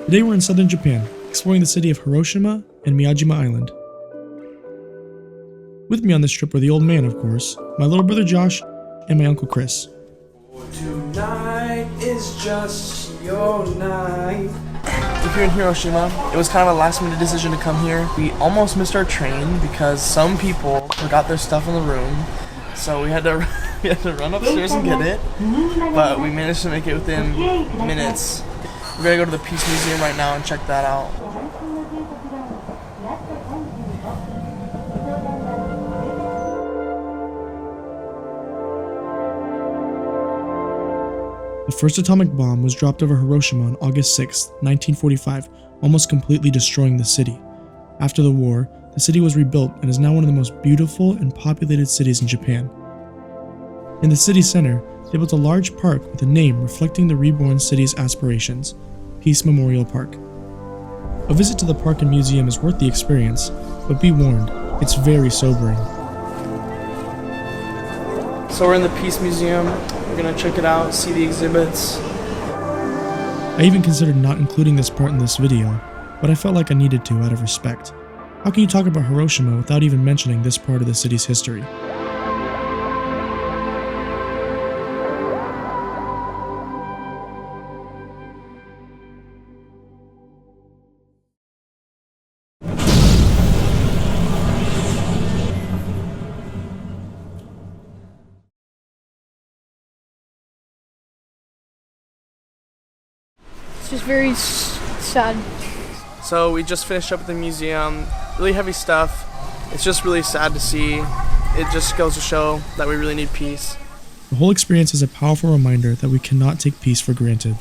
Today we're in southern Japan, exploring the city of Hiroshima and Miyajima Island. With me on this trip were the old man, of course, my little brother Josh, and my uncle Chris. Tonight is just your night. We're here in Hiroshima. It was kind of a last-minute decision to come here. We almost missed our train because some people forgot their stuff in the room, so we had to run upstairs and get it. But we managed to make it within minutes. We're gonna go to the Peace Museum right now and check that out. The first atomic bomb was dropped over Hiroshima on August 6, 1945, almost completely destroying the city. After the war, the city was rebuilt and is now one of the most beautiful and populated cities in Japan. In the city center, they built a large park with a name reflecting the reborn city's aspirations, Peace Memorial Park. A visit to the park and museum is worth the experience, but be warned, it's very sobering. So we're in the Peace Museum. We're gonna check it out, see the exhibits. I even considered not including this part in this video, but I felt like I needed to out of respect. How can you talk about Hiroshima without even mentioning this part of the city's history? It's just very sad. So we just finished up at the museum. Really heavy stuff. It's just really sad to see. It just goes to show that we really need peace. The whole experience is a powerful reminder that we cannot take peace for granted.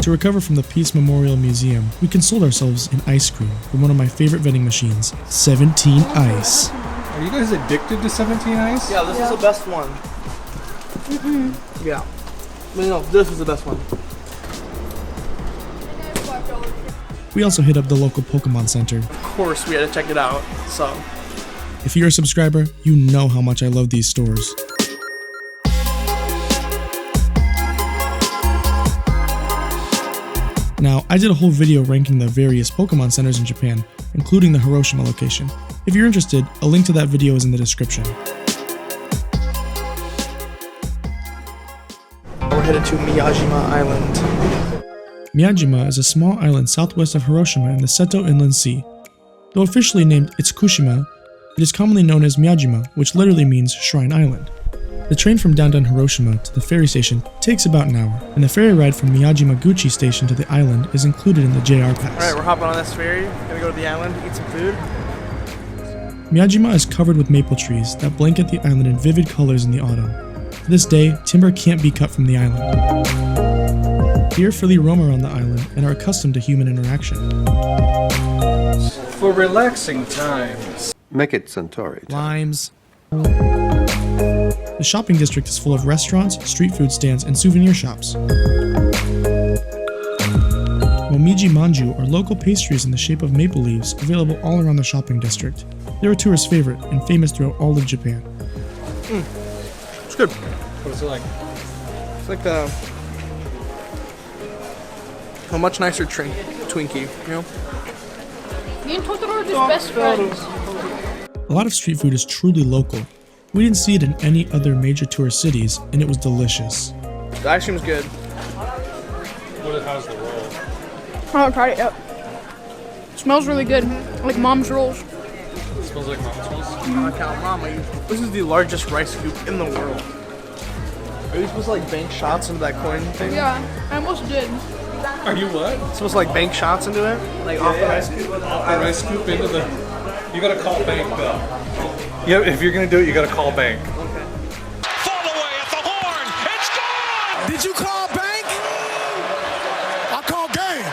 To recover from the Peace Memorial Museum, we consoled ourselves in ice cream from one of my favorite vending machines, 17 Ice. Are you guys addicted to 17 Ice? Yeah, this is the best one. Yeah. No, this is the best one. We also hit up the local Pokemon Center. Of course, we had to check it out, so. If you're a subscriber, you know how much I love these stores. Now, I did a whole video ranking the various Pokemon centers in Japan, including the Hiroshima location. If you're interested, a link to that video is in the description. We're headed to Miyajima Island. Miyajima is a small island southwest of Hiroshima in the Seto Inland Sea. Though officially named Itsukushima, it is commonly known as Miyajima, which literally means Shrine Island. The train from downtown Hiroshima to the ferry station takes about an hour, and the ferry ride from Miyajima-guchi station to the island is included in the JR Pass. Alright, we're hopping on this ferry. Gonna go to the island, eat some food. Miyajima is covered with maple trees that blanket the island in vivid colors in the autumn. To this day, timber can't be cut from the island. Deer freely roam around the island and are accustomed to human interaction. For relaxing times. Make it Centauri time. Limes. The shopping district is full of restaurants, street food stands, and souvenir shops. Momiji manju are local pastries in the shape of maple leaves available all around the shopping district. They're a tourist favorite and famous throughout all of Japan. It's good. What is it like? It's like a much nicer Twinkie, you know? Me and Totoro are just best friends. A lot of street food is truly local. We didn't see it in any other major tourist cities, and it was delicious. The ice cream's good. How's the roll? I haven't tried it yet. It smells really good, like mom's rolls. It smells like mom's rolls. Mama, this is the largest rice scoop in the world. Are you supposed to like bank shots into that coin thing? Yeah, I almost did. Are you what? Supposed to like bank shots into it? Like off the rice scoop? Off the rice scoop into the... You gotta call bank though. Yeah, if you're gonna do it, you gotta call bank. Okay. Fall away at the horn. It's gone. Did you call bank? I call game.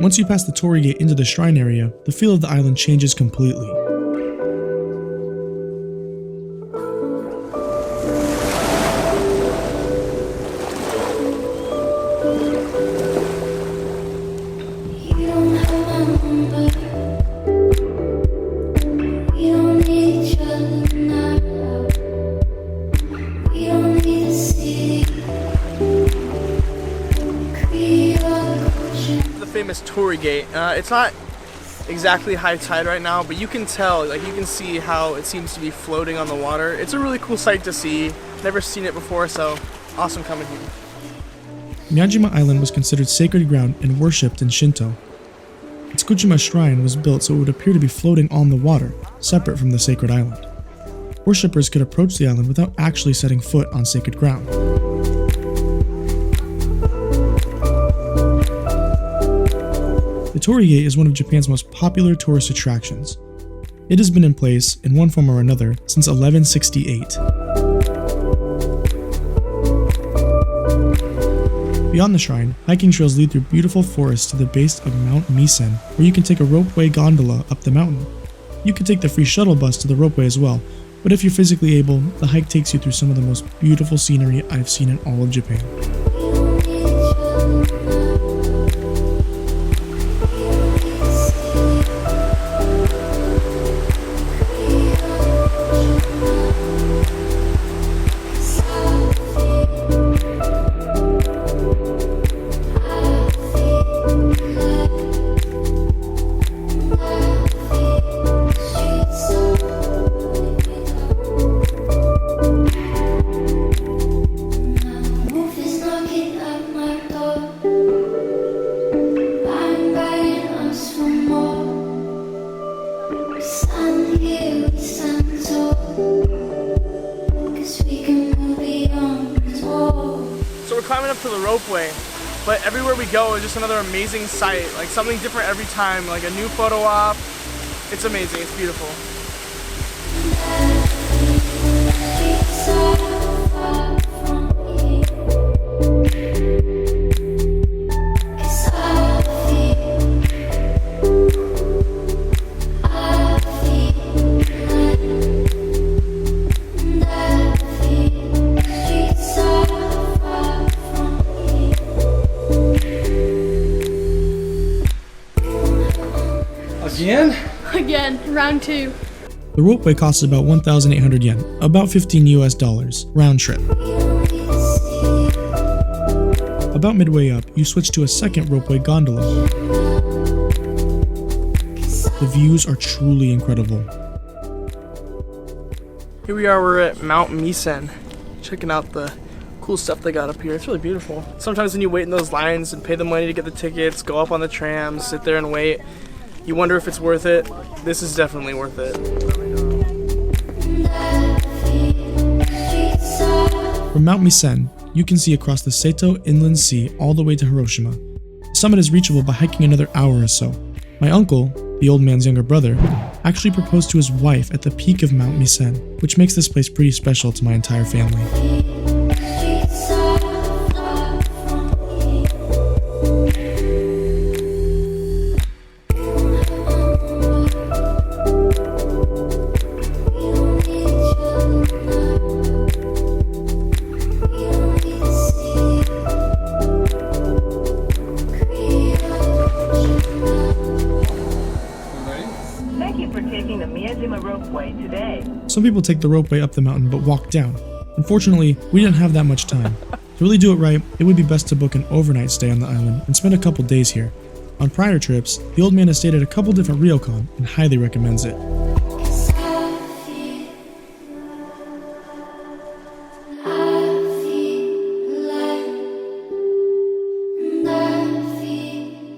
Once you pass the torii gate into the shrine area, the feel of the island changes completely. famous torii gate. It's not exactly high tide right now, but you can tell, like you can see how it seems to be floating on the water. It's a really cool sight to see. Never seen it before, so awesome coming here. Miyajima Island was considered sacred ground and worshipped in Shinto. Itsukushima Shrine was built so it would appear to be floating on the water, separate from the sacred island. Worshippers could approach the island without actually setting foot on sacred ground. The Torii Gate is one of Japan's most popular tourist attractions. It has been in place, in one form or another, since 1168. Beyond the shrine, hiking trails lead through beautiful forests to the base of Mount Misen, where you can take a ropeway gondola up the mountain. You can take the free shuttle bus to the ropeway as well, but if you're physically able, the hike takes you through some of the most beautiful scenery I've seen in all of Japan. So we're climbing up to the ropeway, but everywhere we go is just another amazing sight, like something different every time, like a new photo op. It's amazing, it's beautiful. Again, round two. The ropeway costs about 1,800 yen, about $15 US, round trip. About midway up, you switch to a second ropeway gondola. The views are truly incredible. Here we are, we're at Mount Misen, checking out the cool stuff they got up here. It's really beautiful. Sometimes when you wait in those lines and pay the money to get the tickets, go up on the tram, sit there and wait, you wonder if it's worth it. This is definitely worth it. From Mount Misen, you can see across the Seto Inland Sea all the way to Hiroshima. The summit is reachable by hiking another hour or so. My uncle, the old man's younger brother, actually proposed to his wife at the peak of Mount Misen, which makes this place pretty special to my entire family. The Miyajima ropeway today. Some people take the ropeway up the mountain but walk down. Unfortunately, we didn't have that much time. To really do it right, it would be best to book an overnight stay on the island and spend a couple days here. On prior trips, the old man has stayed at a couple different ryokan and highly recommends it.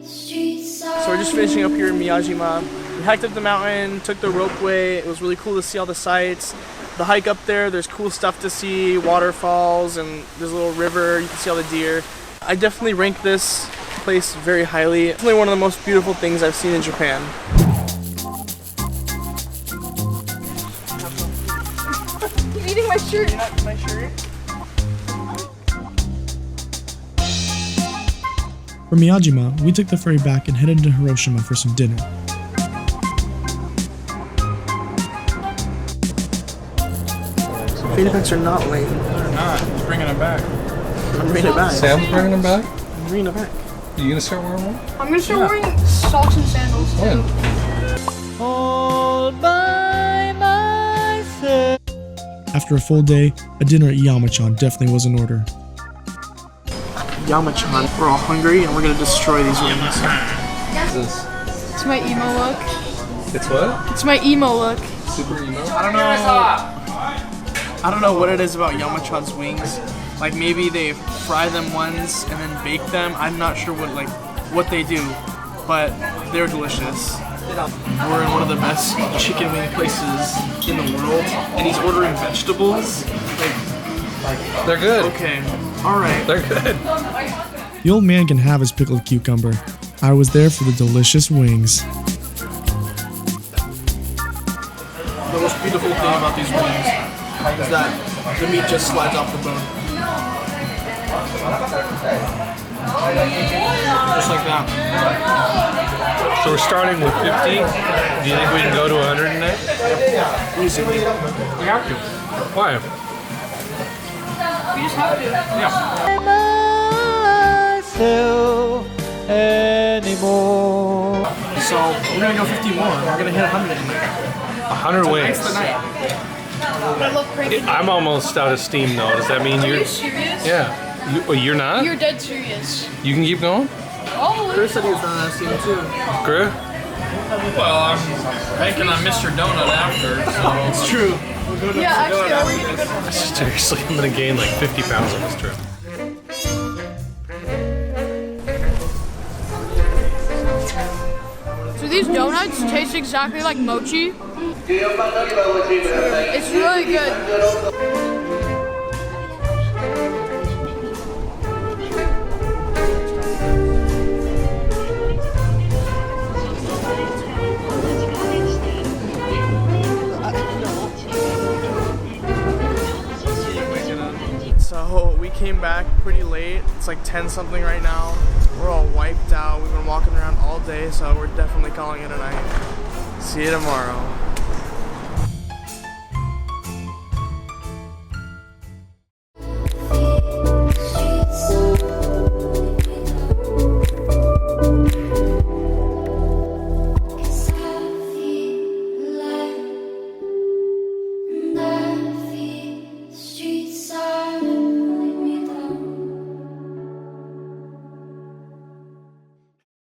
So we're just finishing up here in Miyajima. We hiked up the mountain, took the ropeway. It was really cool to see all the sights. The hike up there, there's cool stuff to see, waterfalls, and there's a little river. You can see all the deer. I definitely rank this place very highly. Definitely one of the most beautiful things I've seen in Japan. He's eating my shirt. You're not my shirt? From Miyajima, we took the ferry back and headed to Hiroshima for some dinner. Fanny packs are not lame. They're not. He's bringing them back. I'm bringing it back. Sam's bringing them back? I'm bringing it back. Are you gonna start wearing one? I'm gonna start wearing socks and sandals too. When? All by myself. After a full day, a dinner at Yamachan definitely was in order. Yamachan. We're all hungry and we're gonna destroy these wings. It's my emo look. It's what? It's my emo look. Super emo? I don't know what it is about Yamachan's wings. Like maybe they fry them once and then bake them. I'm not sure what they do, but they're delicious. We're in one of the best chicken wing places in the world, and he's ordering vegetables. They're good. Okay, all right. They're good. The old man can have his pickled cucumber. I was there for the delicious wings. The most beautiful thing about these wings is that the meat just slides off the bone. Just like that. So we're starting with 50. Do you think we can go to 100 tonight? Easily. We have to. Why? We just have to. Yeah. myself anymore. So we're gonna go 50 more. We're gonna hit 100 tonight. 100 wings. That's the night. I'm almost out of steam though. Does that mean Are you're? you serious? Yeah. You're not? You're dead serious. You can keep going? Oh, Chris said he was running out of steam too. Grew? Well, I'm banking on Mr. Donut after, so. It's true. yeah, actually, are we gonna go to Seriously, I'm gonna gain like 50 pounds on this trip. So these donuts taste exactly like mochi. It's really good. So we came back pretty late. It's like 10 something right now. We're all wiped out. We've been walking around all day, so we're definitely calling it a night. See you tomorrow.